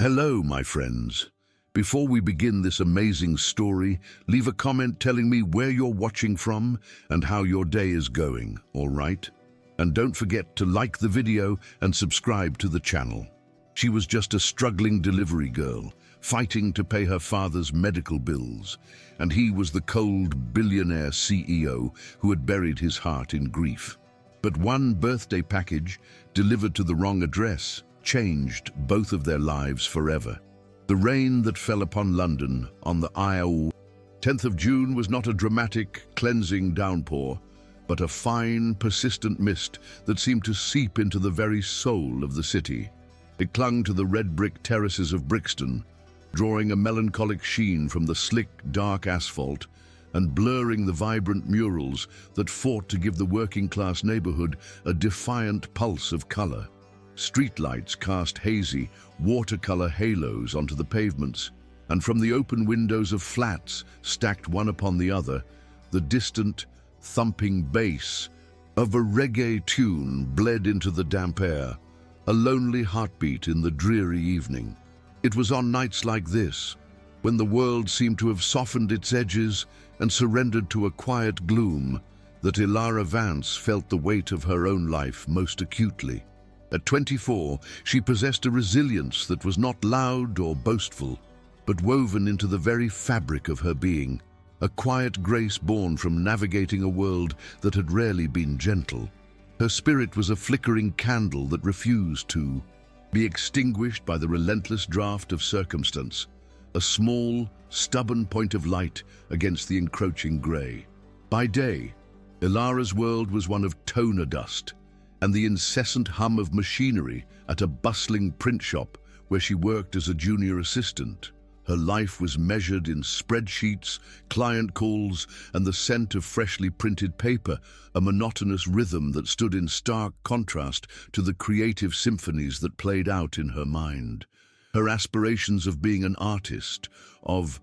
Hello, my friends. Before we begin this amazing story, leave a comment telling me where you're watching from and how your day is going, all right? And don't forget to like the video and subscribe to the channel. She was just a struggling delivery girl, fighting to pay her father's medical bills, and he was the cold billionaire CEO who had buried his heart in grief. But one birthday package, delivered to the wrong address, changed both of their lives forever. The rain that fell upon London on the 10th of June was not a dramatic, cleansing downpour, but a fine, persistent mist that seemed to seep into the very soul of the city. It clung to the red brick terraces of Brixton, drawing a melancholic sheen from the slick, dark asphalt and blurring the vibrant murals that fought to give the working-class neighborhood a defiant pulse of color. Streetlights cast hazy, watercolor halos onto the pavements, and from the open windows of flats, stacked one upon the other, the distant, thumping bass of a reggae tune bled into the damp air, a lonely heartbeat in the dreary evening. It was on nights like this, when the world seemed to have softened its edges and surrendered to a quiet gloom, that Ilara Vance felt the weight of her own life most acutely. At 24, she possessed a resilience that was not loud or boastful, but woven into the very fabric of her being, a quiet grace born from navigating a world that had rarely been gentle. Her spirit was a flickering candle that refused to be extinguished by the relentless draft of circumstance, a small, stubborn point of light against the encroaching grey. By day, Ilara's world was one of toner dust and the incessant hum of machinery at a bustling print shop where she worked as a junior assistant. Her life was measured in spreadsheets, client calls, and the scent of freshly printed paper, a monotonous rhythm that stood in stark contrast to the creative symphonies that played out in her mind. Her aspirations of being an artist, of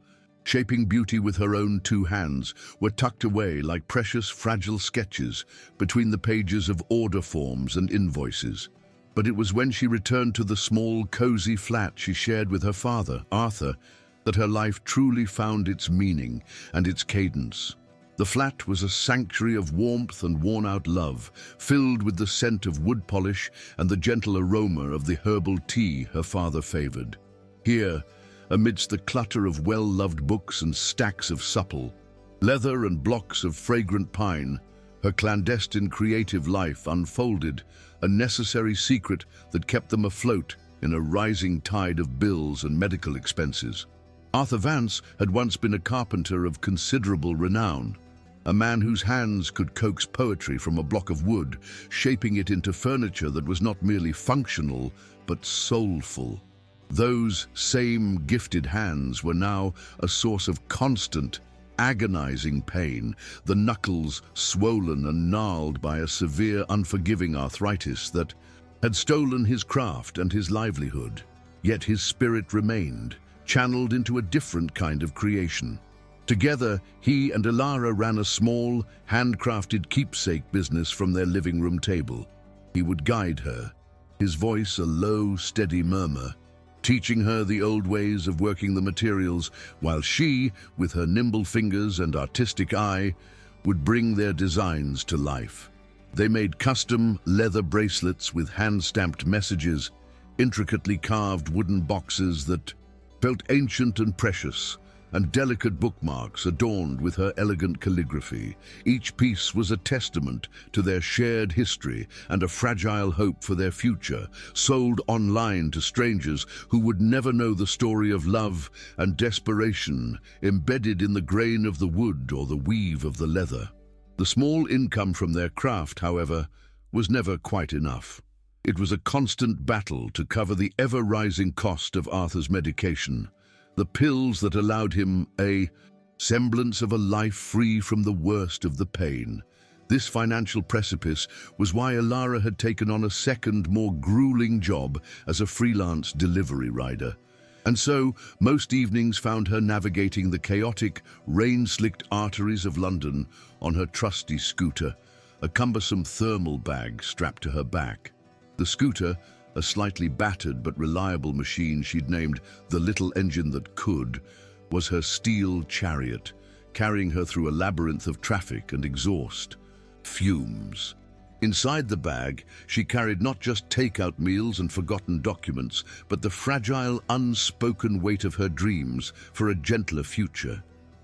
shaping beauty with her own two hands, were tucked away like precious, fragile sketches between the pages of order forms and invoices. But it was when she returned to the small, cozy flat she shared with her father, Arthur, that her life truly found its meaning and its cadence. The flat was a sanctuary of warmth and worn-out love, filled with the scent of wood polish and the gentle aroma of the herbal tea her father favored. Here, amidst the clutter of well-loved books and stacks of supple leather and blocks of fragrant pine, her clandestine creative life unfolded, a necessary secret that kept them afloat in a rising tide of bills and medical expenses. Arthur Vance had once been a carpenter of considerable renown, a man whose hands could coax poetry from a block of wood, shaping it into furniture that was not merely functional, but soulful. Those same gifted hands were now a source of constant, agonizing pain, the knuckles swollen and gnarled by a severe, unforgiving arthritis that had stolen his craft and his livelihood. Yet his spirit remained, channeled into a different kind of creation. Together, he and Ilara ran a small, handcrafted keepsake business from their living room table. He would guide her, his voice a low, steady murmur, teaching her the old ways of working the materials, while she, with her nimble fingers and artistic eye, would bring their designs to life. They made custom leather bracelets with hand-stamped messages, intricately carved wooden boxes that felt ancient and precious, and delicate bookmarks adorned with her elegant calligraphy. Each piece was a testament to their shared history and a fragile hope for their future, sold online to strangers who would never know the story of love and desperation embedded in the grain of the wood or the weave of the leather. The small income from their craft, however, was never quite enough. It was a constant battle to cover the ever-rising cost of Arthur's medication, the pills that allowed him a semblance of a life free from the worst of the pain. This financial precipice was why Ilara had taken on a second, more grueling job as a freelance delivery rider. And so, most evenings found her navigating the chaotic, rain-slicked arteries of London on her trusty scooter, a cumbersome thermal bag strapped to her back. The scooter, A slightly battered but reliable machine she'd named the little engine that could was her steel chariot, carrying her through a labyrinth of traffic and exhaust. Fumes. Inside the bag, she carried not just takeout meals and forgotten documents, but the fragile, unspoken weight of her dreams for a gentler future.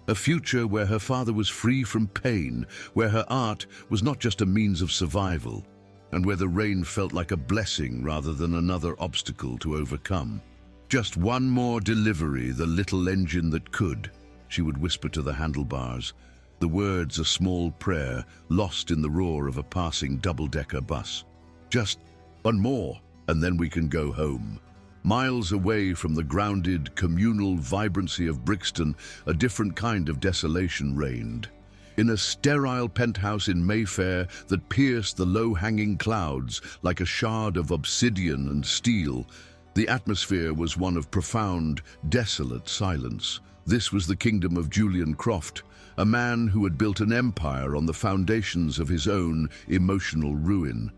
A future where her father was free from pain, where her art was not just a means of survival, and where the rain felt like a blessing rather than another obstacle to overcome. "Just one more delivery, the little engine that could," she would whisper to the handlebars, the words a small prayer lost in the roar of a passing double-decker bus. "Just one more, and then we can go home." Miles away from the grounded, communal vibrancy of Brixton, a different kind of desolation reigned. In a sterile penthouse in Mayfair that pierced the low-hanging clouds like a shard of obsidian and steel, the atmosphere was one of profound, desolate silence. This was the kingdom of Julian Croft, a man who had built an empire on the foundations of his own emotional ruin.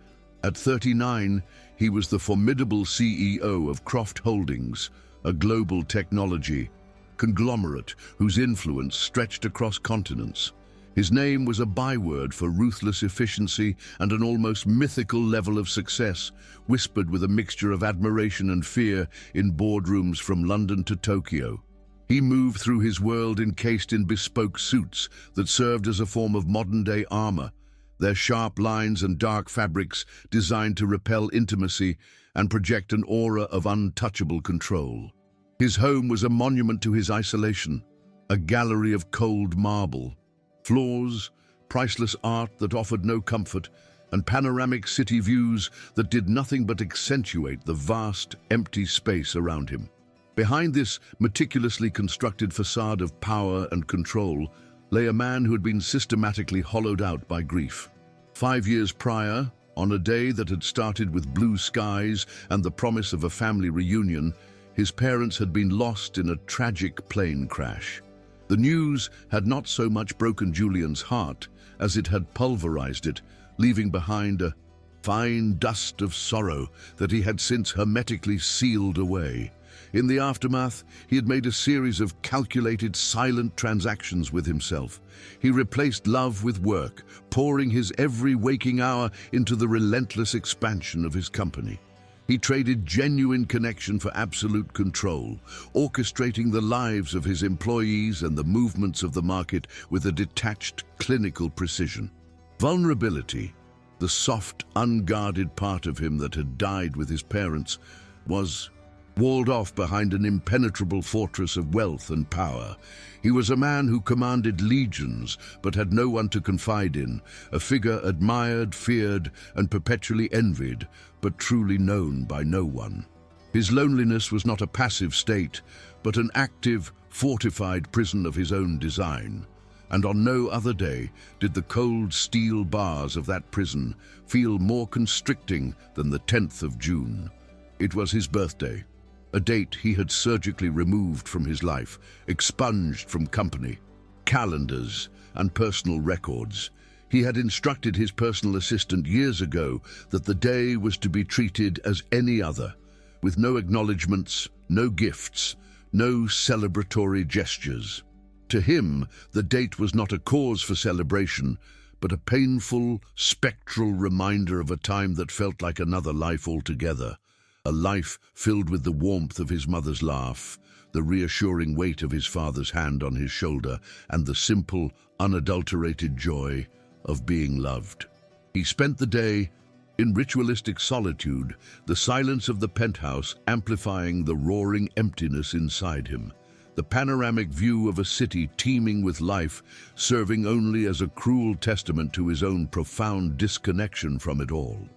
At 39, he was the formidable CEO of Croft Holdings, a global technology conglomerate whose influence stretched across continents. His name was a byword for ruthless efficiency and an almost mythical level of success, whispered with a mixture of admiration and fear in boardrooms from London to Tokyo. He moved through his world encased in bespoke suits that served as a form of modern-day armor, their sharp lines and dark fabrics designed to repel intimacy and project an aura of untouchable control. His home was a monument to his isolation, a gallery of cold marble. Floors, priceless art that offered no comfort, and panoramic city views that did nothing but accentuate the vast, empty space around him. Behind this meticulously constructed facade of power and control lay a man who had been systematically hollowed out by grief. 5 years prior, on a day that had started with blue skies and the promise of a family reunion, his parents had been lost in a tragic plane crash. The news had not so much broken Julian's heart as it had pulverized it, leaving behind a fine dust of sorrow that he had since hermetically sealed away. In the aftermath, he had made a series of calculated, silent transactions with himself. He replaced love with work, pouring his every waking hour into the relentless expansion of his company. He traded genuine connection for absolute control, orchestrating the lives of his employees and the movements of the market with a detached, clinical precision. Vulnerability, the soft, unguarded part of him that had died with his parents, was walled off behind an impenetrable fortress of wealth and power. He was a man who commanded legions but had no one to confide in, a figure admired, feared, and perpetually envied, but truly known by no one. His loneliness was not a passive state, but an active, fortified prison of his own design. And on no other day did the cold steel bars of that prison feel more constricting than the 10th of June. It was his birthday, a date he had surgically removed from his life, expunged from company, calendars, and personal records. He had instructed his personal assistant years ago that the day was to be treated as any other, with no acknowledgements, no gifts, no celebratory gestures. To him, the date was not a cause for celebration, but a painful, spectral reminder of a time that felt like another life altogether. A life filled with the warmth of his mother's laugh, the reassuring weight of his father's hand on his shoulder, and the simple, unadulterated joy of being loved. He spent the day in ritualistic solitude, the silence of the penthouse amplifying the roaring emptiness inside him. The panoramic view of a city teeming with life, serving only as a cruel testament to his own profound disconnection from it all.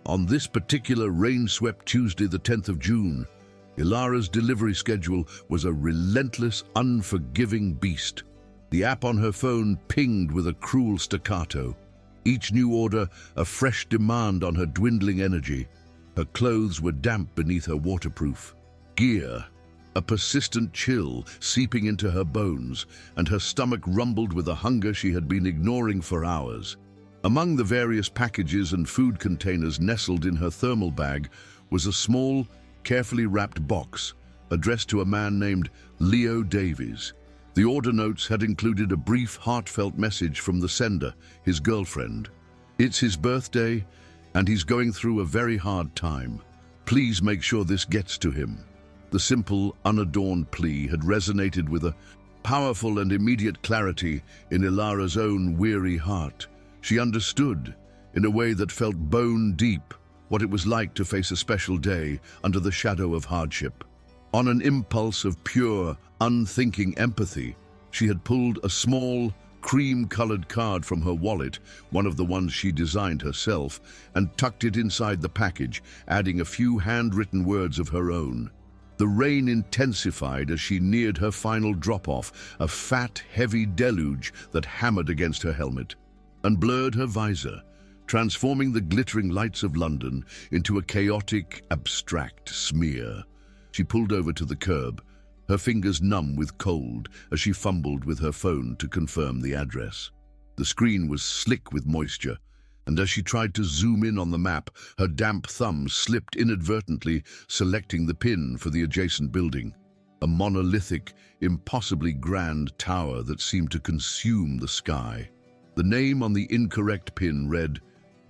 On this particular rain-swept Tuesday, the 10th of June, Ilara's delivery schedule was a relentless, unforgiving beast. The app on her phone pinged with a cruel staccato. Each new order a fresh demand on her dwindling energy. Her clothes were damp beneath her waterproof gear, a persistent chill seeping into her bones, and her stomach rumbled with a hunger she had been ignoring for hours. Among the various packages and food containers nestled in her thermal bag was a small, carefully wrapped box addressed to a man named Leo Davies. The order notes had included a brief, heartfelt message from the sender, his girlfriend. "It's his birthday, and he's going through a very hard time. Please make sure this gets to him." The simple, unadorned plea had resonated with a powerful and immediate clarity in Ilara's own weary heart. She understood, in a way that felt bone deep, what it was like to face a special day under the shadow of hardship. On an impulse of pure, unthinking empathy, she had pulled a small, cream-colored card from her wallet, one of the ones she designed herself, and tucked it inside the package, adding a few handwritten words of her own. The rain intensified as she neared her final drop-off, a fat, heavy deluge that hammered against her helmet and blurred her visor, transforming the glittering lights of London into a chaotic, abstract smear. She pulled over to the curb, her fingers numb with cold as she fumbled with her phone to confirm the address. The screen was slick with moisture, and as she tried to zoom in on the map, her damp thumb slipped inadvertently, selecting the pin for the adjacent building, a monolithic, impossibly grand tower that seemed to consume the sky. The name on the incorrect pin read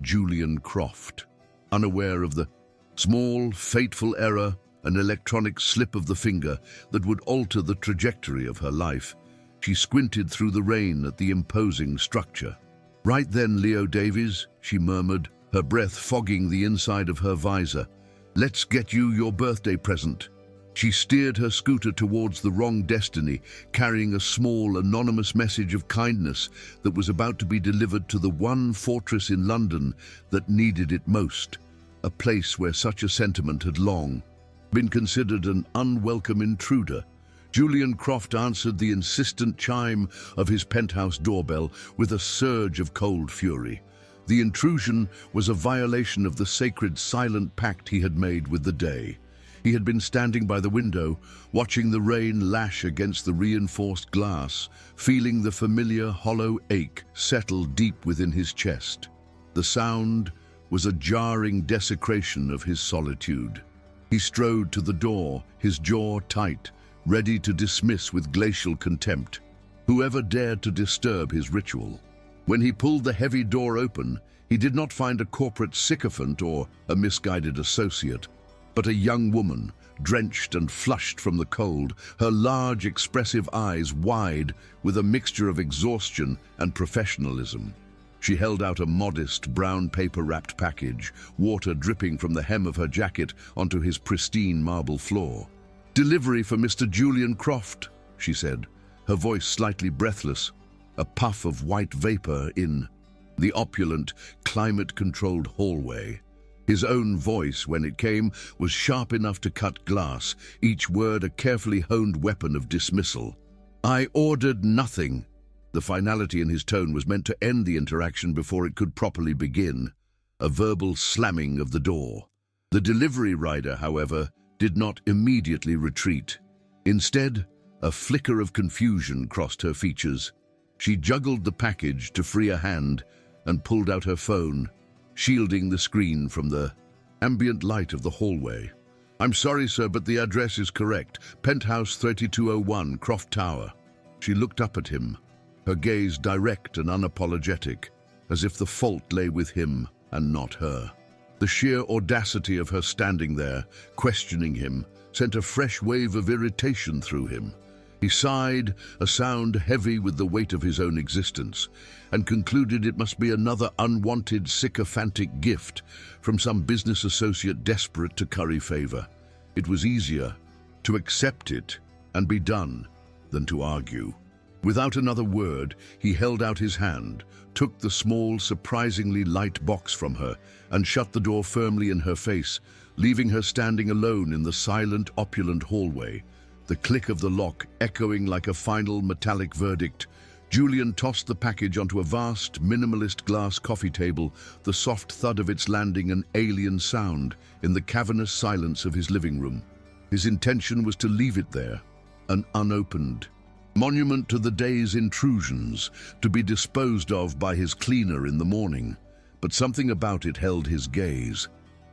Julian Croft. Unaware of the small, fateful error, an electronic slip of the finger that would alter the trajectory of her life, she squinted through the rain at the imposing structure. "Right then, Leo Davies," she murmured, her breath fogging the inside of her visor. "Let's get you your birthday present." She steered her scooter towards the wrong destiny, carrying a small, anonymous message of kindness that was about to be delivered to the one fortress in London that needed it most, a place where such a sentiment had long been considered an unwelcome intruder. Julian Croft answered the insistent chime of his penthouse doorbell with a surge of cold fury. The intrusion was a violation of the sacred silent pact he had made with the day. He had been standing by the window, watching the rain lash against the reinforced glass, feeling the familiar hollow ache settle deep within his chest. The sound was a jarring desecration of his solitude. He strode to the door, his jaw tight, ready to dismiss with glacial contempt whoever dared to disturb his ritual. When he pulled the heavy door open, he did not find a corporate sycophant or a misguided associate, but a young woman, drenched and flushed from the cold, her large, expressive eyes wide with a mixture of exhaustion and professionalism. She held out a modest, brown paper-wrapped package, water dripping from the hem of her jacket onto his pristine marble floor. "Delivery for Mr. Julian Croft," she said, her voice slightly breathless, a puff of white vapor in the opulent, climate-controlled hallway. His own voice, when it came, was sharp enough to cut glass, each word a carefully honed weapon of dismissal. "I ordered nothing." The finality in his tone was meant to end the interaction before it could properly begin, a verbal slamming of the door. The delivery rider, however, did not immediately retreat. Instead, a flicker of confusion crossed her features. She juggled the package to free a hand and pulled out her phone, shielding the screen from the ambient light of the hallway. "I'm sorry, sir, but the address is correct. Penthouse 3201, Croft Tower." She looked up at him, her gaze direct and unapologetic, as if the fault lay with him and not her. The sheer audacity of her standing there, questioning him, sent a fresh wave of irritation through him. He sighed, a sound heavy with the weight of his own existence, and concluded it must be another unwanted, sycophantic gift from some business associate desperate to curry favor. It was easier to accept it and be done than to argue. Without another word, he held out his hand, took the small, surprisingly light box from her, and shut the door firmly in her face, leaving her standing alone in the silent, opulent hallway, the click of the lock echoing like a final metallic verdict. Julian tossed the package onto a vast, minimalist glass coffee table, the soft thud of its landing an alien sound in the cavernous silence of his living room. His intention was to leave it there, an unopened monument to the day's intrusions, to be disposed of by his cleaner in the morning. But something about it held his gaze.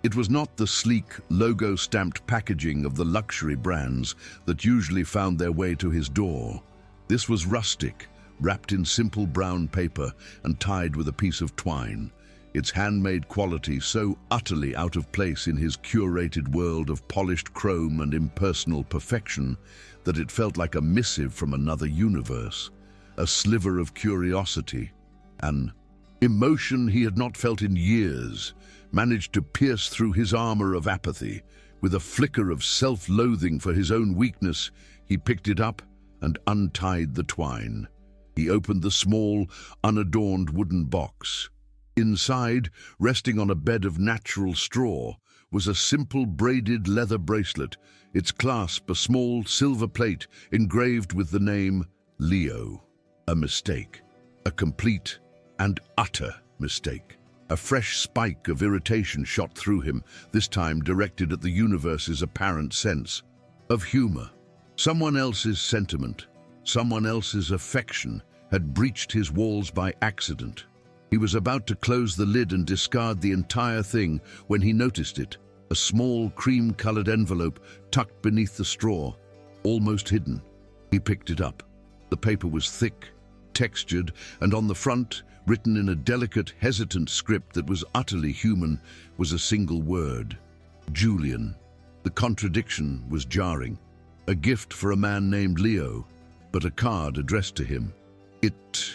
It was not the sleek, logo-stamped packaging of the luxury brands that usually found their way to his door. This was rustic, wrapped in simple brown paper and tied with a piece of twine, its handmade quality so utterly out of place in his curated world of polished chrome and impersonal perfection that it felt like a missive from another universe, a sliver of curiosity, an emotion he had not felt in years, managed to pierce through his armor of apathy. With a flicker of self-loathing for his own weakness, he picked it up and untied the twine. He opened the small, unadorned wooden box. Inside, resting on a bed of natural straw, was a simple braided leather bracelet, its clasp a small silver plate engraved with the name Leo. A mistake. A complete and utter mistake. A fresh spike of irritation shot through him, this time directed at the universe's apparent sense of humor. Someone else's sentiment, someone else's affection had breached his walls by accident. He was about to close the lid and discard the entire thing when he noticed it, a small cream-colored envelope tucked beneath the straw, almost hidden. He picked it up. The paper was thick, textured, and on the front, written in a delicate, hesitant script that was utterly human, was a single word: Julian. The contradiction was jarring. A gift for a man named Leo, but a card addressed to him. It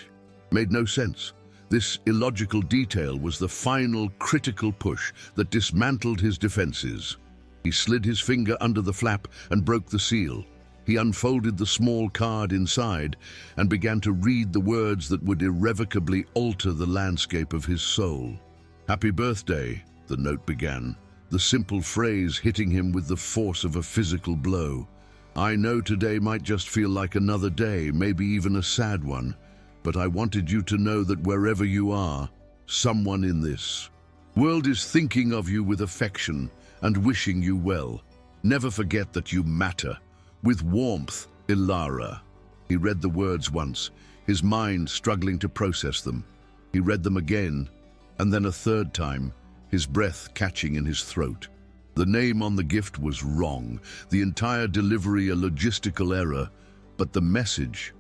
made no sense. This illogical detail was the final critical push that dismantled his defenses. He slid his finger under the flap and broke the seal. He unfolded the small card inside and began to read the words that would irrevocably alter the landscape of his soul. "Happy birthday," the note began, the simple phrase hitting him with the force of a physical blow. "I know today might just feel like another day, maybe even a sad one, but I wanted you to know that wherever you are, someone in this world is thinking of you with affection and wishing you well. Never forget that you matter. With warmth, Ilara." He read the words once, his mind struggling to process them. He read them again, and then a third time, his breath catching in his throat. The name on the gift was wrong, the entire delivery a logistical error, but the message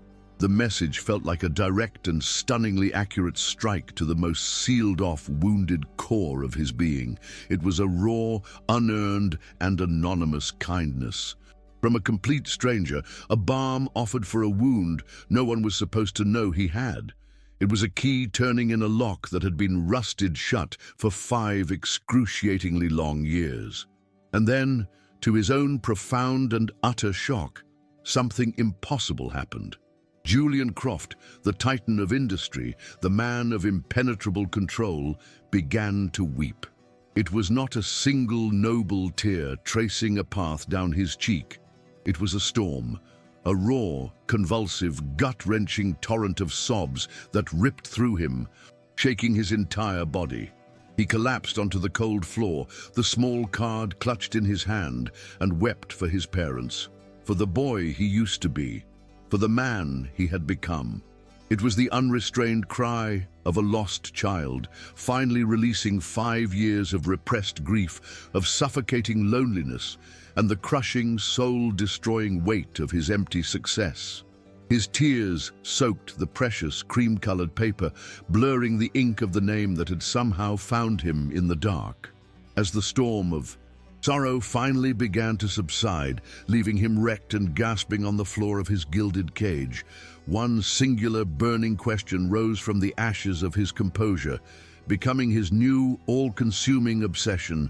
felt like a direct and stunningly accurate strike to the most sealed-off, wounded core of his being. It was a raw, unearned, and anonymous kindness. From a complete stranger, a balm offered for a wound no one was supposed to know he had. It was a key turning in a lock that had been rusted shut for 5 excruciatingly long years. And then, to his own profound and utter shock, something impossible happened. Julian Croft, the titan of industry, the man of impenetrable control, began to weep. It was not a single noble tear tracing a path down his cheek. It was a storm, a raw, convulsive, gut-wrenching torrent of sobs that ripped through him, shaking his entire body. He collapsed onto the cold floor, the small card clutched in his hand, and wept for his parents, for the boy he used to be, for the man he had become. It was the unrestrained cry of a lost child, finally releasing 5 years of repressed grief, of suffocating loneliness, and the crushing, soul-destroying weight of his empty success. His tears soaked the precious cream-colored paper, blurring the ink of the name that had somehow found him in the dark. As the storm of sorrow finally began to subside, leaving him wrecked and gasping on the floor of his gilded cage, one singular burning question rose from the ashes of his composure, becoming his new, all-consuming obsession.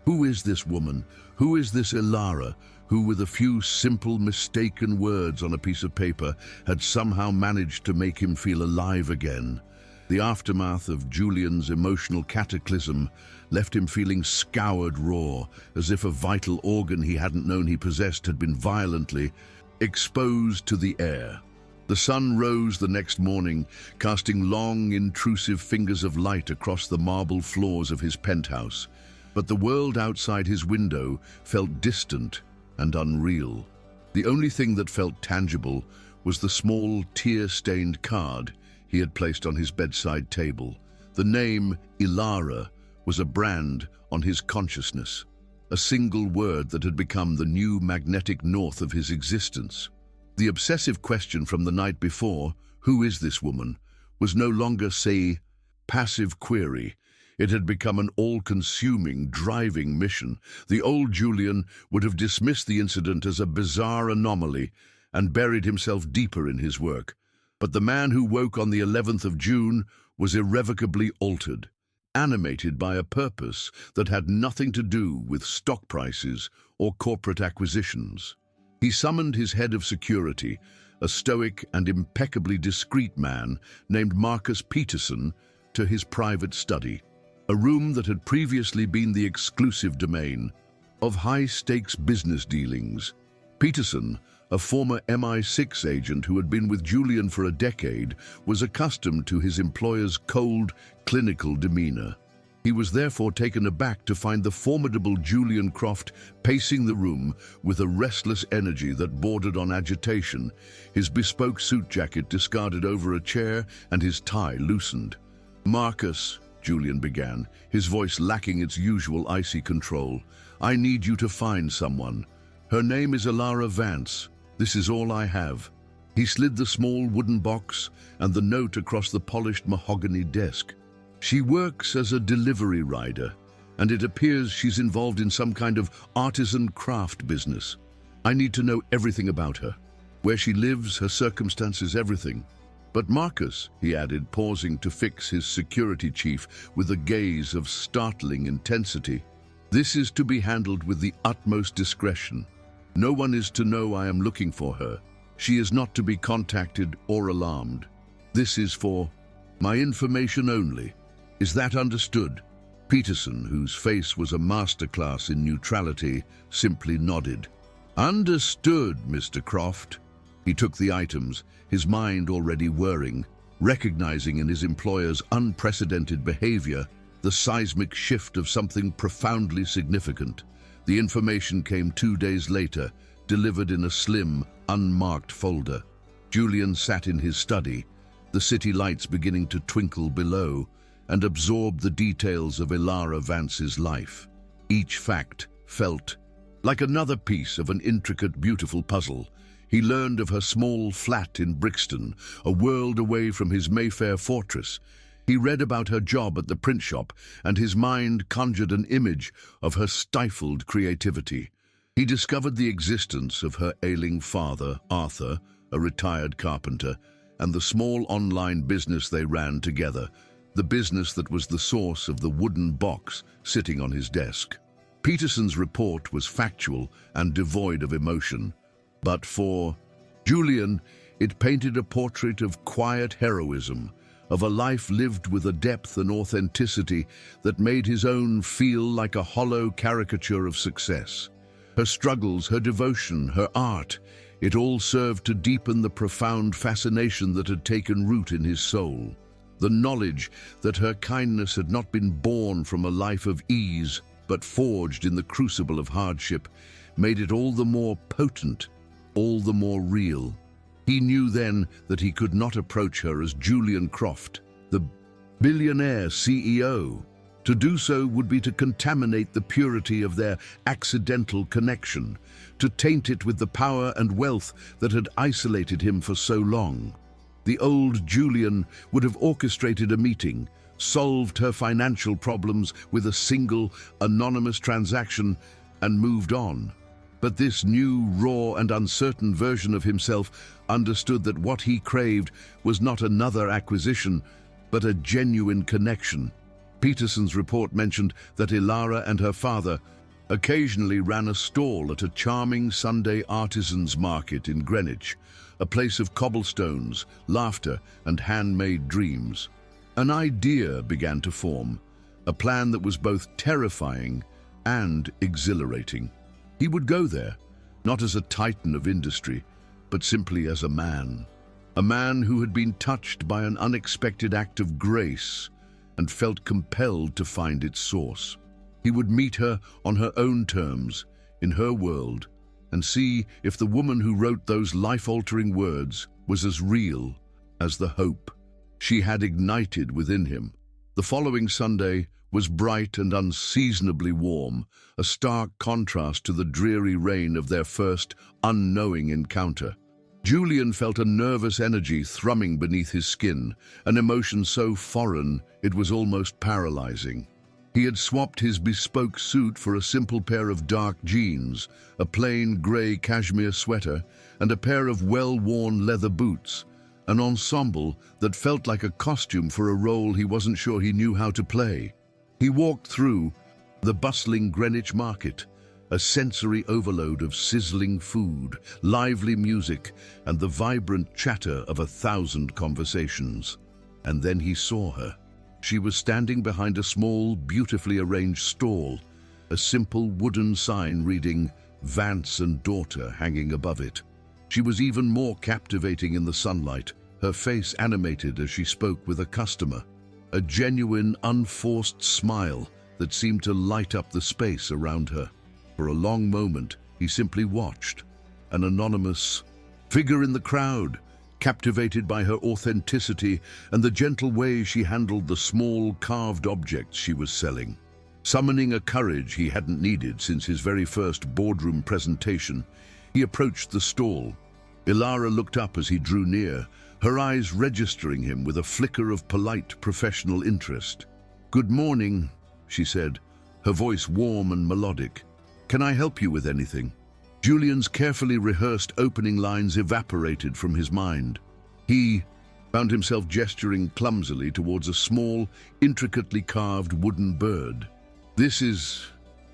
Who is this woman? Who is this Ilara, who with a few simple, mistaken words on a piece of paper had somehow managed to make him feel alive again? The aftermath of Julian's emotional cataclysm left him feeling scoured raw, as if a vital organ he hadn't known he possessed had been violently exposed to the air. The sun rose the next morning, casting long, intrusive fingers of light across the marble floors of his penthouse. But the world outside his window felt distant and unreal. The only thing that felt tangible was the small, tear-stained card he had placed on his bedside table. The name Ilara was a brand on his consciousness, a single word that had become the new magnetic north of his existence. The obsessive question from the night before, "Who is this woman?" was no longer, say, passive query. It had become an all-consuming, driving mission. The old Julian would have dismissed the incident as a bizarre anomaly and buried himself deeper in his work. But the man who woke on the 11th of June was irrevocably altered, animated by a purpose that had nothing to do with stock prices or corporate acquisitions. He summoned his head of security, a stoic and impeccably discreet man named Marcus Peterson, to his private study, a room that had previously been the exclusive domain of high-stakes business dealings. Peterson, a former MI6 agent who had been with Julian for a decade, was accustomed to his employer's cold, clinical demeanor. He was therefore taken aback to find the formidable Julian Croft pacing the room with a restless energy that bordered on agitation, his bespoke suit jacket discarded over a chair and his tie loosened. "Marcus," Julian began, his voice lacking its usual icy control, "I need you to find someone. Her name is Ilara Vance. This is all I have." He slid the small wooden box and the note across the polished mahogany desk. "She works as a delivery rider, and it appears she's involved in some kind of artisan craft business. I need to know everything about her. Where she lives, her circumstances, everything." "But Marcus," he added, pausing to fix his security chief with a gaze of startling intensity, "this is to be handled with the utmost discretion. No one is to know I am looking for her. She is not to be contacted or alarmed. This is for my information only. Is that understood?" Peterson, whose face was a masterclass in neutrality, simply nodded. "Understood, Mr. Croft." He took the items, his mind already whirring, recognizing in his employer's unprecedented behavior the seismic shift of something profoundly significant. The information came 2 days later, delivered in a slim, unmarked folder. Julian sat in his study, the city lights beginning to twinkle below, and absorbed the details of Ilara Vance's life. Each fact felt like another piece of an intricate, beautiful puzzle. He learned of her small flat in Brixton, a world away from his Mayfair fortress. He read about her job at the print shop, and his mind conjured an image of her stifled creativity. He discovered the existence of her ailing father, Arthur, a retired carpenter, and the small online business they ran together, the business that was the source of the wooden box sitting on his desk. Peterson's report was factual and devoid of emotion, but for Julian, it painted a portrait of quiet heroism, of a life lived with a depth and authenticity that made his own feel like a hollow caricature of success. Her struggles, her devotion, her art, it all served to deepen the profound fascination that had taken root in his soul. The knowledge that her kindness had not been born from a life of ease, but forged in the crucible of hardship, made it all the more potent, all the more real. He knew then that he could not approach her as Julian Croft, the billionaire CEO. To do so would be to contaminate the purity of their accidental connection, to taint it with the power and wealth that had isolated him for so long. The old Julian would have orchestrated a meeting, solved her financial problems with a single, anonymous transaction, and moved on. But this new, raw and uncertain version of himself understood that what he craved was not another acquisition, but a genuine connection. Peterson's report mentioned that Ilara and her father occasionally ran a stall at a charming Sunday artisans market in Greenwich, a place of cobblestones, laughter, and handmade dreams. An idea began to form, a plan that was both terrifying and exhilarating. He would go there, not as a titan of industry, but simply as a man who had been touched by an unexpected act of grace and felt compelled to find its source. He would meet her on her own terms, in her world, and see if the woman who wrote those life-altering words was as real as the hope she had ignited within him. The following Sunday was bright and unseasonably warm, a stark contrast to the dreary rain of their first unknowing encounter. Julian felt a nervous energy thrumming beneath his skin, an emotion so foreign it was almost paralyzing. He had swapped his bespoke suit for a simple pair of dark jeans, a plain grey cashmere sweater, and a pair of well-worn leather boots, an ensemble that felt like a costume for a role he wasn't sure he knew how to play. He walked through the bustling Greenwich market, a sensory overload of sizzling food, lively music, and the vibrant chatter of 1,000 conversations. And then he saw her. She was standing behind a small, beautifully arranged stall, a simple wooden sign reading "Vance and Daughter" hanging above it. She was even more captivating in the sunlight, her face animated as she spoke with a customer, a genuine, unforced smile that seemed to light up the space around her. For a long moment, he simply watched, an anonymous figure in the crowd, captivated by her authenticity and the gentle way she handled the small, carved objects she was selling. Summoning a courage he hadn't needed since his very first boardroom presentation, he approached the stall. Ilara looked up as he drew near, her eyes registering him with a flicker of polite, professional interest. "Good morning," she said, her voice warm and melodic. "Can I help you with anything?" Julian's carefully rehearsed opening lines evaporated from his mind. He found himself gesturing clumsily towards a small, intricately carved wooden bird. "This is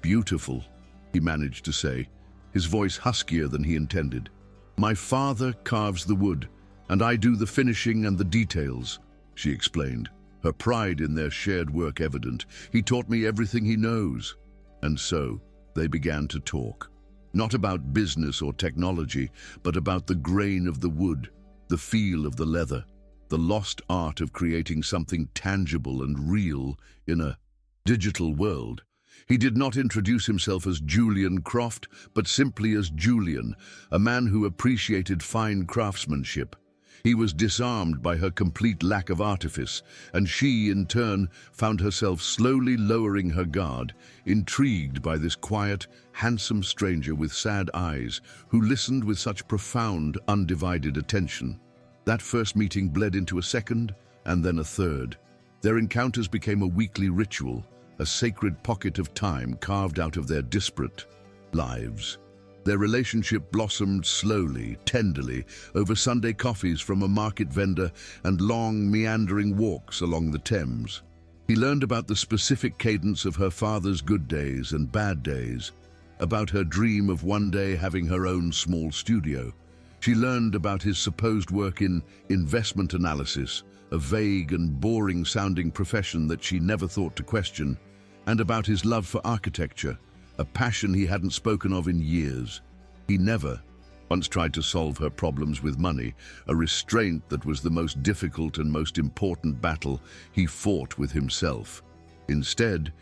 beautiful," he managed to say, his voice huskier than he intended. "My father carves the wood, and I do the finishing and the details," she explained, her pride in their shared work evident. "He taught me everything he knows." And so they began to talk. Not about business or technology, but about the grain of the wood, the feel of the leather, the lost art of creating something tangible and real in a digital world. He did not introduce himself as Julian Croft, but simply as Julian, a man who appreciated fine craftsmanship. He was disarmed by her complete lack of artifice, and she, in turn, found herself slowly lowering her guard, intrigued by this quiet, handsome stranger with sad eyes, who listened with such profound, undivided attention. That first meeting bled into a second, and then a third. Their encounters became a weekly ritual, a sacred pocket of time carved out of their disparate lives. Their relationship blossomed slowly, tenderly, over Sunday coffees from a market vendor and long, meandering walks along the Thames. He learned about the specific cadence of her father's good days and bad days, about her dream of one day having her own small studio. She learned about his supposed work in investment analysis, a vague and boring-sounding profession that she never thought to question, and about his love for architecture, a passion he hadn't spoken of in years. He never once tried to solve her problems with money, a restraint that was the most difficult and most important battle he fought with himself. Instead,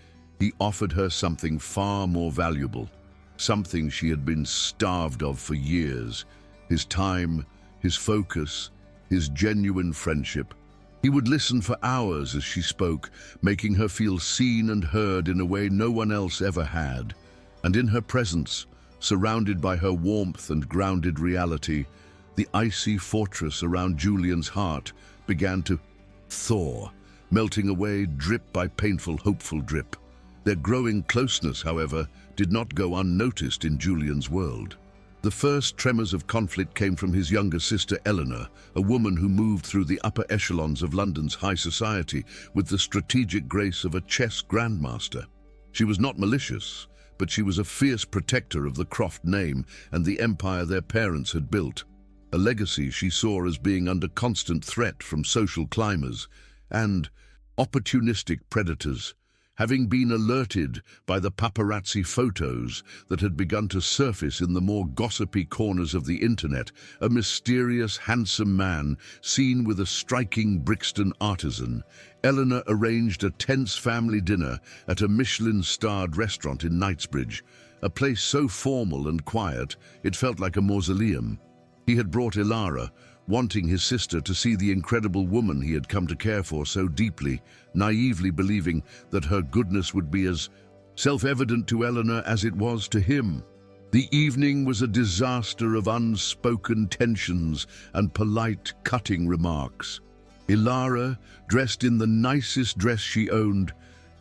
he offered her something far more valuable, something she had been starved of for years: his time, his focus, his genuine friendship. He would listen for hours as she spoke, making her feel seen and heard in a way no one else ever had. And in her presence, surrounded by her warmth and grounded reality, the icy fortress around Julian's heart began to thaw, melting away drip by painful, hopeful drip. Their growing closeness, however, did not go unnoticed in Julian's world. The first tremors of conflict came from his younger sister Eleanor, a woman who moved through the upper echelons of London's high society with the strategic grace of a chess grandmaster. She was not malicious, but she was a fierce protector of the Croft name and the empire their parents had built, a legacy she saw as being under constant threat from social climbers and opportunistic predators. Having been alerted by the paparazzi photos that had begun to surface in the more gossipy corners of the internet, a mysterious, handsome man seen with a striking Brixton artisan, Eleanor arranged a tense family dinner at a Michelin-starred restaurant in Knightsbridge, a place so formal and quiet it felt like a mausoleum. He had brought Ilara, wanting his sister to see the incredible woman he had come to care for so deeply, naively believing that her goodness would be as self-evident to Eleanor as it was to him. The evening was a disaster of unspoken tensions and polite, cutting remarks. Ilara, dressed in the nicest dress she owned,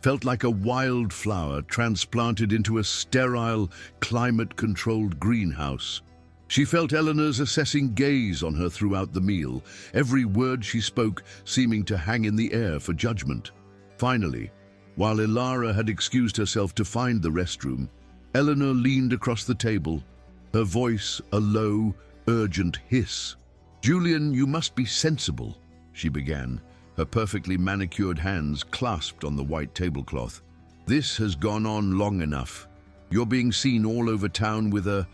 felt like a wildflower transplanted into a sterile, climate-controlled greenhouse. She felt Eleanor's assessing gaze on her throughout the meal, every word she spoke seeming to hang in the air for judgment. Finally, while Ilara had excused herself to find the restroom, Eleanor leaned across the table, her voice a low, urgent hiss. "Julian, you must be sensible," she began, her perfectly manicured hands clasped on the white tablecloth. "This has gone on long enough. You're being seen all over town with a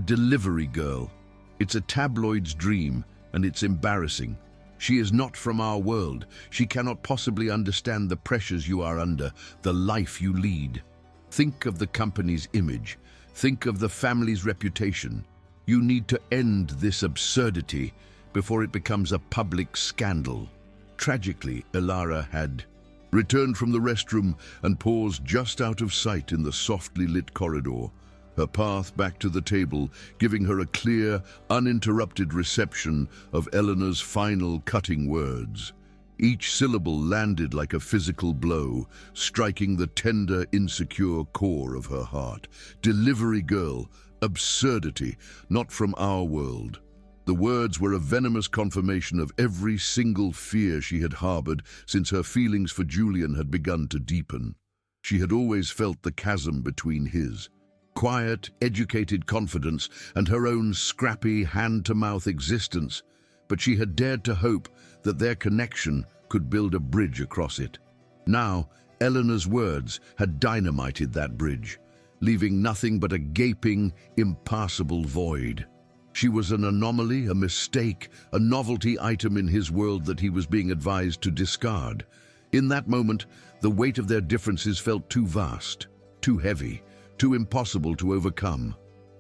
delivery girl. It's a tabloid's dream, and it's embarrassing. She is not from our world. She cannot possibly understand the pressures you are under, the life you lead. Think of the company's image. Think of the family's reputation. You need to end this absurdity before it becomes a public scandal." Tragically, Ilara had returned from the restroom and paused just out of sight in the softly lit corridor, her path back to the table giving her a clear, uninterrupted reception of Eleanor's final cutting words. Each syllable landed like a physical blow, striking the tender, insecure core of her heart. Delivery girl, absurdity, not from our world. The words were a venomous confirmation of every single fear she had harbored since her feelings for Julian had begun to deepen. She had always felt the chasm between his quiet, educated confidence and her own scrappy, hand-to-mouth existence, but she had dared to hope that their connection could build a bridge across it. Now, Eleanor's words had dynamited that bridge, leaving nothing but a gaping, impassable void. She was an anomaly, a mistake, a novelty item in his world that he was being advised to discard. In that moment, the weight of their differences felt too vast, too heavy, too impossible to overcome.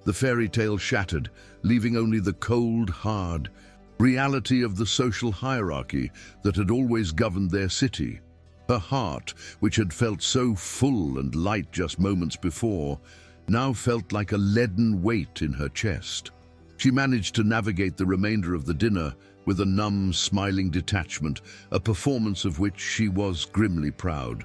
The fairy tale shattered, leaving only the cold, hard reality of the social hierarchy that had always governed their city. Her heart, which had felt so full and light just moments before, now felt like a leaden weight in her chest. She managed to navigate the remainder of the dinner with a numb, smiling detachment, a performance of which she was grimly proud.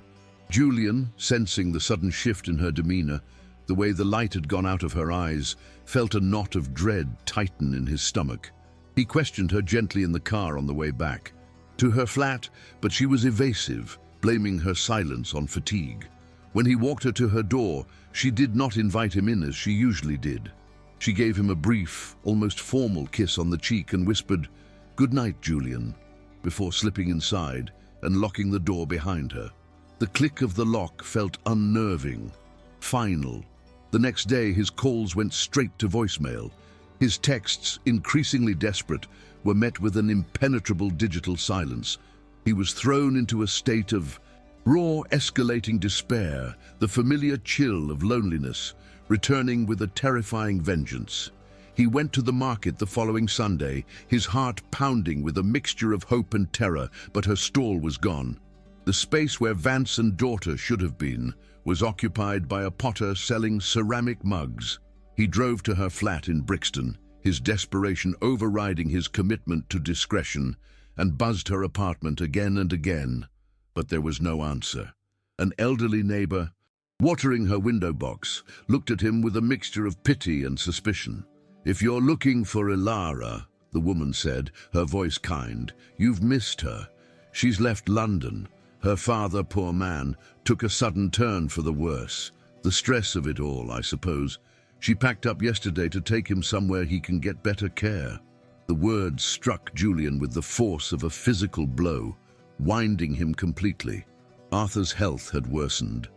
Julian, sensing the sudden shift in her demeanor, the way the light had gone out of her eyes, felt a knot of dread tighten in his stomach. He questioned her gently in the car on the way back to her flat, but she was evasive, blaming her silence on fatigue. When he walked her to her door, she did not invite him in as she usually did. She gave him a brief, almost formal kiss on the cheek and whispered, "Good night, Julian," before slipping inside and locking the door behind her. The click of the lock felt unnerving, final. The next day, his calls went straight to voicemail. His texts, increasingly desperate, were met with an impenetrable digital silence. He was thrown into a state of raw, escalating despair, the familiar chill of loneliness, returning with a terrifying vengeance. He went to the market the following Sunday, his heart pounding with a mixture of hope and terror, but her stall was gone. The space where Vance and daughter should have been was occupied by a potter selling ceramic mugs. He drove to her flat in Brixton, his desperation overriding his commitment to discretion, and buzzed her apartment again and again, but there was no answer. An elderly neighbor, watering her window box, looked at him with a mixture of pity and suspicion. "If you're looking for Ilara," the woman said, her voice kind, "you've missed her. She's left London. Her father, poor man, took a sudden turn for the worse. The stress of it all, I suppose. She packed up yesterday to take him somewhere he can get better care." The words struck Julian with the force of a physical blow, winding him completely. Arthur's health had worsened,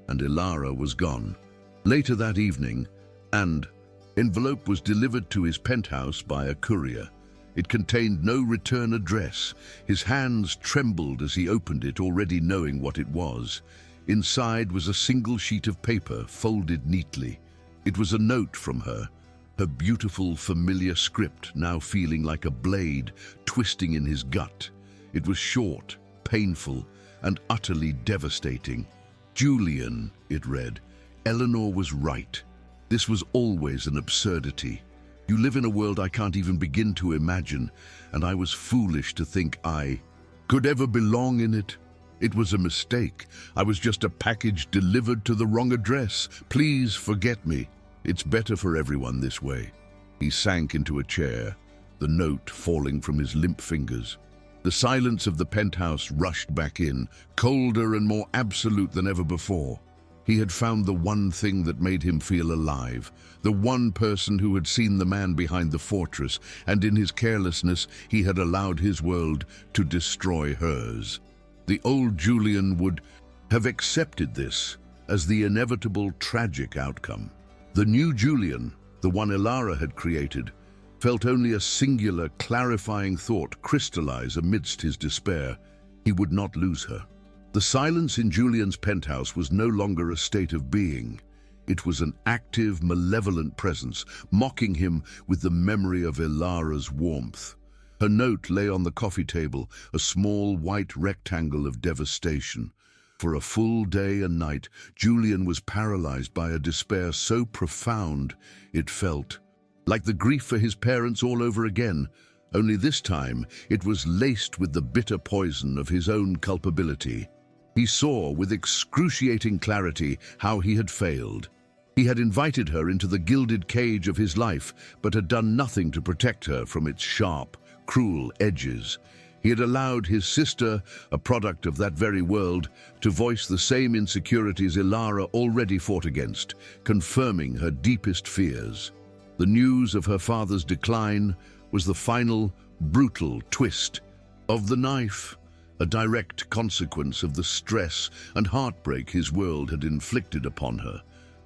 and Ilara was gone. Later that evening, an envelope was delivered to his penthouse by a courier. It contained no return address. His hands trembled as he opened it, already knowing what it was. Inside was a single sheet of paper, folded neatly. It was a note from her, her beautiful, familiar script now feeling like a blade twisting in his gut. It was short, painful, and utterly devastating. "Julian," it read, "Eleanor was right. This was always an absurdity. You live in a world I can't even begin to imagine, and I was foolish to think I could ever belong in it. It was a mistake. I was just a package delivered to the wrong address. Please forget me. It's better for everyone this way." He sank into a chair, the note falling from his limp fingers. The silence of the penthouse rushed back in, colder and more absolute than ever before. He had found the one thing that made him feel alive, the one person who had seen the man behind the fortress, and in his carelessness he had allowed his world to destroy hers. The old Julian would have accepted this as the inevitable tragic outcome. The new Julian, the one Elara had created, felt only a singular, clarifying thought crystallize amidst his despair. He would not lose her. The silence in Julian's penthouse was no longer a state of being. It was an active, malevolent presence, mocking him with the memory of Elara's warmth. Her note lay on the coffee table, a small white rectangle of devastation. For a full day and night, Julian was paralyzed by a despair so profound it felt like the grief for his parents all over again, only this time it was laced with the bitter poison of his own culpability. He saw with excruciating clarity how he had failed. He had invited her into the gilded cage of his life, but had done nothing to protect her from its sharp, cruel edges. He had allowed his sister, a product of that very world, to voice the same insecurities Elara already fought against, confirming her deepest fears. The news of her father's decline was the final, brutal twist of the knife, a direct consequence of the stress and heartbreak his world had inflicted upon her.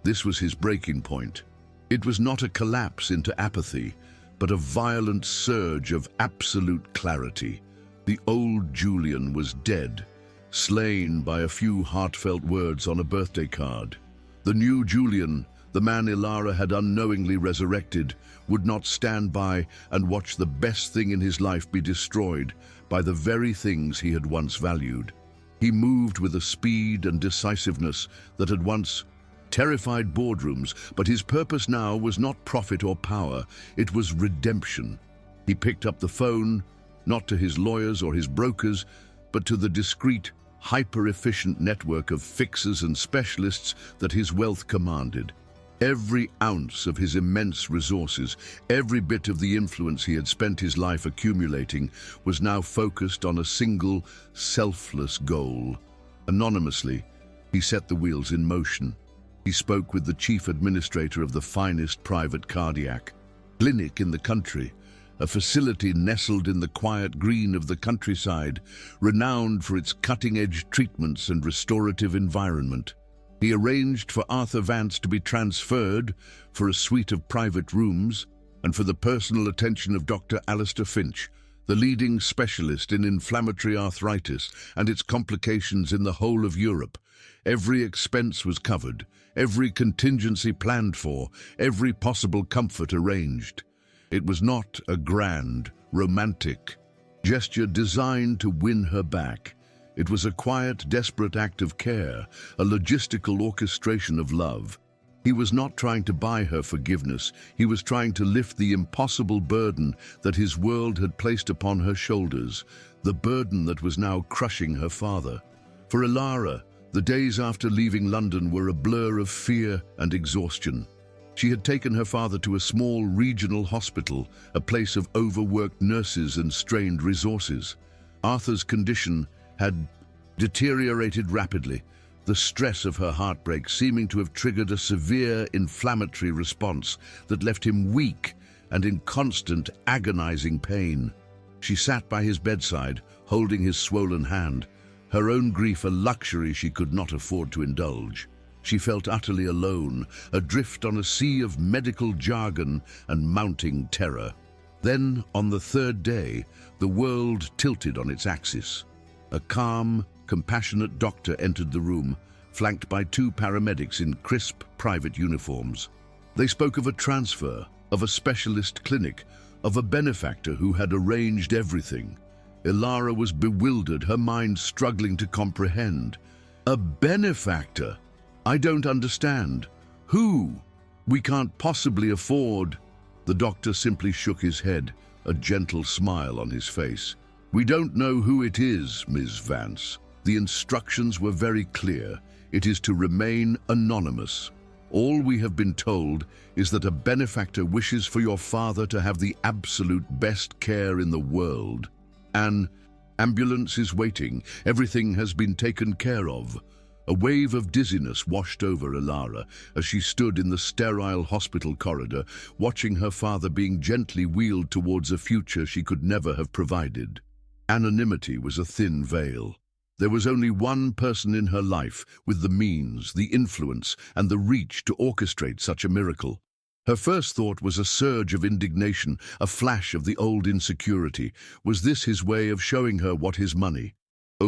This was his breaking point. It was not a collapse into apathy, but a violent surge of absolute clarity. The old Julian was dead, slain by a few heartfelt words on a birthday card. The new Julian, the man Elara had unknowingly resurrected, would not stand by and watch the best thing in his life be destroyed by the very things he had once valued. He moved with a speed and decisiveness that had once terrified boardrooms, but his purpose now was not profit or power, it was redemption. He picked up the phone, not to his lawyers or his brokers, but to the discreet, hyper-efficient network of fixers and specialists that his wealth commanded. Every ounce of his immense resources, every bit of the influence he had spent his life accumulating, was now focused on a single, selfless goal. Anonymously, he set the wheels in motion. He spoke with the chief administrator of the finest private cardiac clinic in the country, a facility nestled in the quiet green of the countryside, renowned for its cutting-edge treatments and restorative environment. He arranged for Arthur Vance to be transferred for a suite of private rooms and for the personal attention of Dr. Alistair Finch, the leading specialist in inflammatory arthritis and its complications in the whole of Europe. Every expense was covered, every contingency planned for, every possible comfort arranged. It was not a grand, romantic gesture designed to win her back. It was a quiet, desperate act of care, a logistical orchestration of love. He was not trying to buy her forgiveness. He was trying to lift the impossible burden that his world had placed upon her shoulders, the burden that was now crushing her father. For Elara, the days after leaving London were a blur of fear and exhaustion. She had taken her father to a small regional hospital, a place of overworked nurses and strained resources. Arthur's condition had deteriorated rapidly, the stress of her heartbreak seeming to have triggered a severe inflammatory response that left him weak and in constant, agonizing pain. She sat by his bedside, holding his swollen hand, her own grief a luxury she could not afford to indulge. She felt utterly alone, adrift on a sea of medical jargon and mounting terror. Then, on the third day, the world tilted on its axis. A calm, compassionate doctor entered the room, flanked by two paramedics in crisp, private uniforms. They spoke of a transfer, of a specialist clinic, of a benefactor who had arranged everything. Ilara was bewildered, her mind struggling to comprehend. A benefactor? I don't understand. Who? We can't possibly afford. The doctor simply shook his head, a gentle smile on his face. We don't know who it is, Ms. Vance. The instructions were very clear. It is to remain anonymous. All we have been told is that a benefactor wishes for your father to have the absolute best care in the world. An ambulance is waiting. Everything has been taken care of. A wave of dizziness washed over Ilara as she stood in the sterile hospital corridor, watching her father being gently wheeled towards a future she could never have provided. Anonymity was a thin veil. There was only one person in her life with the means, the influence, and the reach to orchestrate such a miracle. Her first thought was a surge of indignation, a flash of the old insecurity. Was this his way of showing her what his money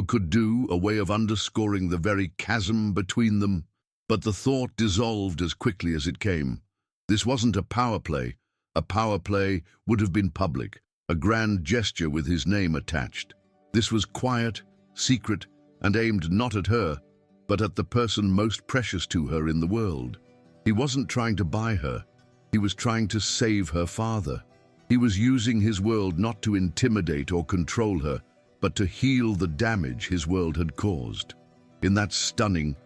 could do, a way of underscoring the very chasm between them? But the thought dissolved as quickly as it came. This wasn't a power play. A power play would have been public, a grand gesture with his name attached. This was quiet, secret, and aimed not at her, but at the person most precious to her in the world. He wasn't trying to buy her. He was trying to save her father. He was using his world not to intimidate or control her, but to heal the damage his world had caused. In that stunning,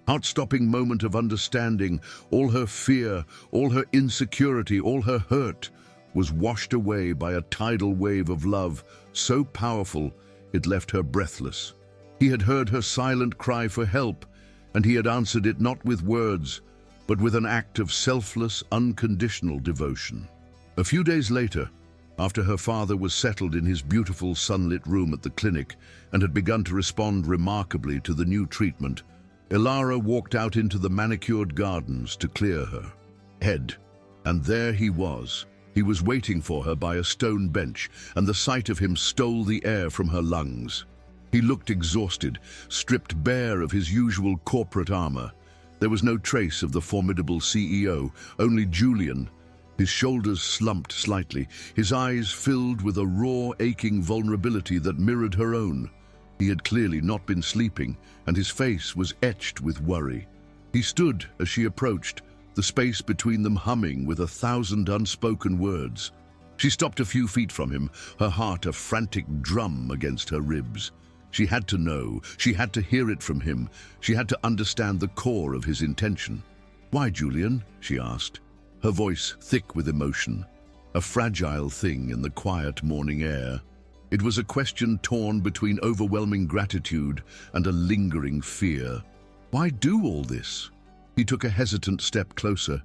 heart-stopping moment of understanding, all her fear, all her insecurity, all her hurt was washed away by a tidal wave of love so powerful it left her breathless. He had heard her silent cry for help, and he had answered it not with words, but with an act of selfless, unconditional devotion. A few days later, after her father was settled in his beautiful sunlit room at the clinic and had begun to respond remarkably to the new treatment, Ilara walked out into the manicured gardens to clear her head. And there he was. He was waiting for her by a stone bench, and the sight of him stole the air from her lungs. He looked exhausted, stripped bare of his usual corporate armor. There was no trace of the formidable CEO, only Julian. His shoulders slumped slightly, his eyes filled with a raw, aching vulnerability that mirrored her own. He had clearly not been sleeping, and his face was etched with worry. He stood as she approached, the space between them humming with 1,000 unspoken words. She stopped a few feet from him, her heart a frantic drum against her ribs. She had to know, she had to hear it from him, she had to understand the core of his intention. "Why, Julian?" she asked, her voice thick with emotion, a fragile thing in the quiet morning air. It was a question torn between overwhelming gratitude and a lingering fear. Why do all this? He took a hesitant step closer,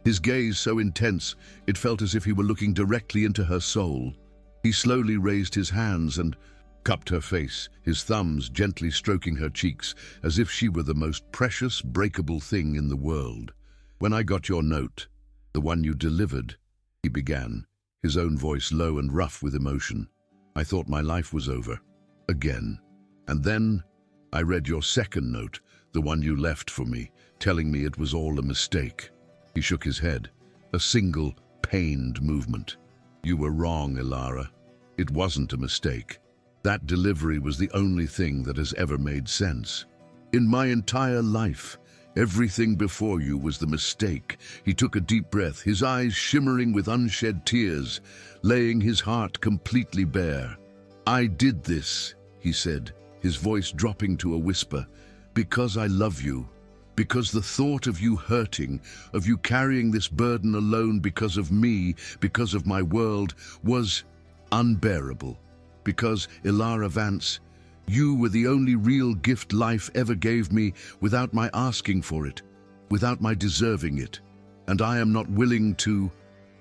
his gaze so intense it felt as if he were looking directly into her soul. He slowly raised his hands and cupped her face, his thumbs gently stroking her cheeks, as if she were the most precious, breakable thing in the world. "When I got your note, the one you delivered," he began, his own voice low and rough with emotion, "I thought my life was over. Again. And then I read your second note, the one you left for me, telling me it was all a mistake." He shook his head, a single, pained movement. "You were wrong, Ilara. It wasn't a mistake. That delivery was the only thing that has ever made sense. In my entire life, everything before you was the mistake." He took a deep breath, his eyes shimmering with unshed tears, laying his heart completely bare. "I did this," he said, his voice dropping to a whisper, "because I love you. Because the thought of you hurting, of you carrying this burden alone because of me, because of my world, was unbearable. Because, Ilara Vance, you were the only real gift life ever gave me without my asking for it, without my deserving it. And I am not willing to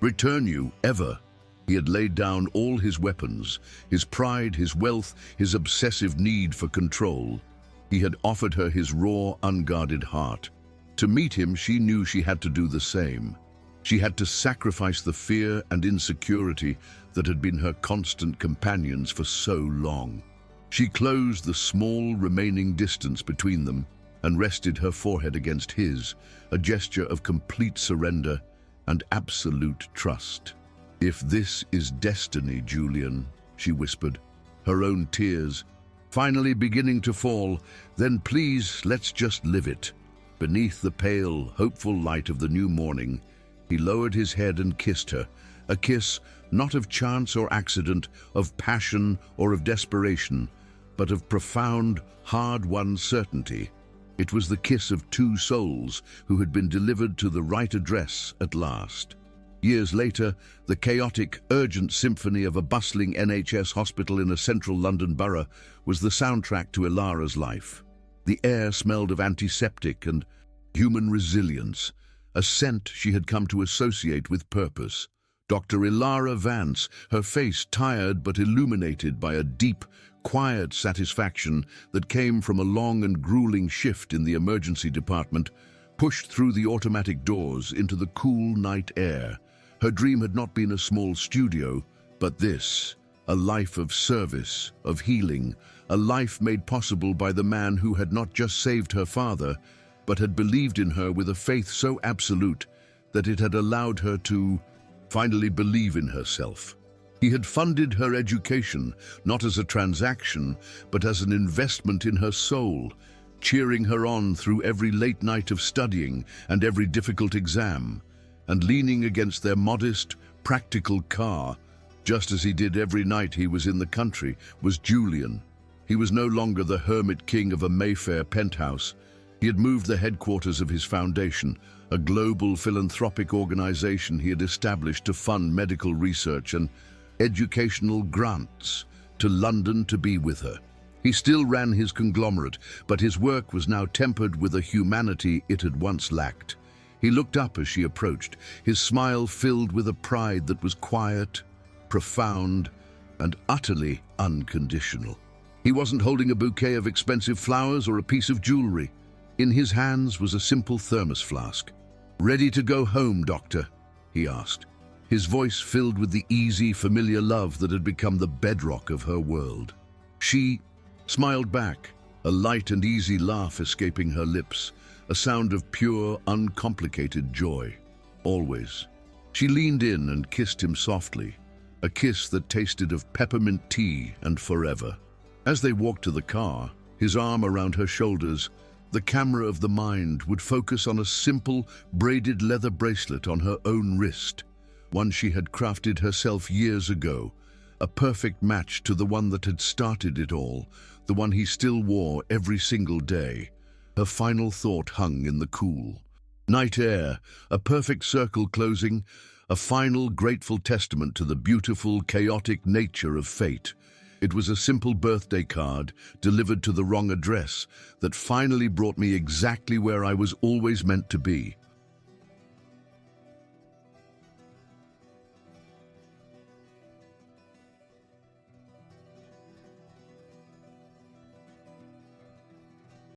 return you, ever." He had laid down all his weapons, his pride, his wealth, his obsessive need for control. He had offered her his raw, unguarded heart. To meet him, she knew she had to do the same. She had to sacrifice the fear and insecurity that had been her constant companions for so long. She closed the small remaining distance between them and rested her forehead against his, a gesture of complete surrender and absolute trust. "If this is destiny, Julian," she whispered, her own tears finally beginning to fall, "then please let's just live it." Beneath the pale, hopeful light of the new morning, he lowered his head and kissed her, a kiss not of chance or accident, of passion or of desperation, but of profound, hard-won certainty. It was the kiss of two souls who had been delivered to the right address at last. Years later, the chaotic, urgent symphony of a bustling NHS hospital in a central London borough was the soundtrack to Ilara's life. The air smelled of antiseptic and human resilience, a scent she had come to associate with purpose. Dr. Ilara Vance, her face tired but illuminated by a deep, quiet satisfaction that came from a long and grueling shift in the emergency department, pushed through the automatic doors into the cool night air. Her dream had not been a small studio, but this, a life of service, of healing, a life made possible by the man who had not just saved her father, but had believed in her with a faith so absolute that it had allowed her to finally believe in herself. He had funded her education, not as a transaction, but as an investment in her soul, cheering her on through every late night of studying and every difficult exam, and leaning against their modest, practical car, just as he did every night he was in the country, was Julian. He was no longer the hermit king of a Mayfair penthouse. He had moved the headquarters of his foundation, a global philanthropic organization he had established to fund medical research and educational grants, to London to be with her. He still ran his conglomerate, but his work was now tempered with a humanity it had once lacked. He looked up as she approached, his smile filled with a pride that was quiet, profound, and utterly unconditional. He wasn't holding a bouquet of expensive flowers or a piece of jewelry. In his hands was a simple thermos flask. "Ready to go home, Doctor?" he asked, his voice filled with the easy, familiar love that had become the bedrock of her world. She smiled back, a light and easy laugh escaping her lips, a sound of pure, uncomplicated joy. Always. She leaned in and kissed him softly, a kiss that tasted of peppermint tea and forever. As they walked to the car, his arm around her shoulders, the camera of the mind would focus on a simple, braided leather bracelet on her own wrist, one she had crafted herself years ago, a perfect match to the one that had started it all, the one he still wore every single day. Her final thought hung in the cool night air, a perfect circle closing, a final grateful testament to the beautiful, chaotic nature of fate. It was a simple birthday card, delivered to the wrong address, that finally brought me exactly where I was always meant to be.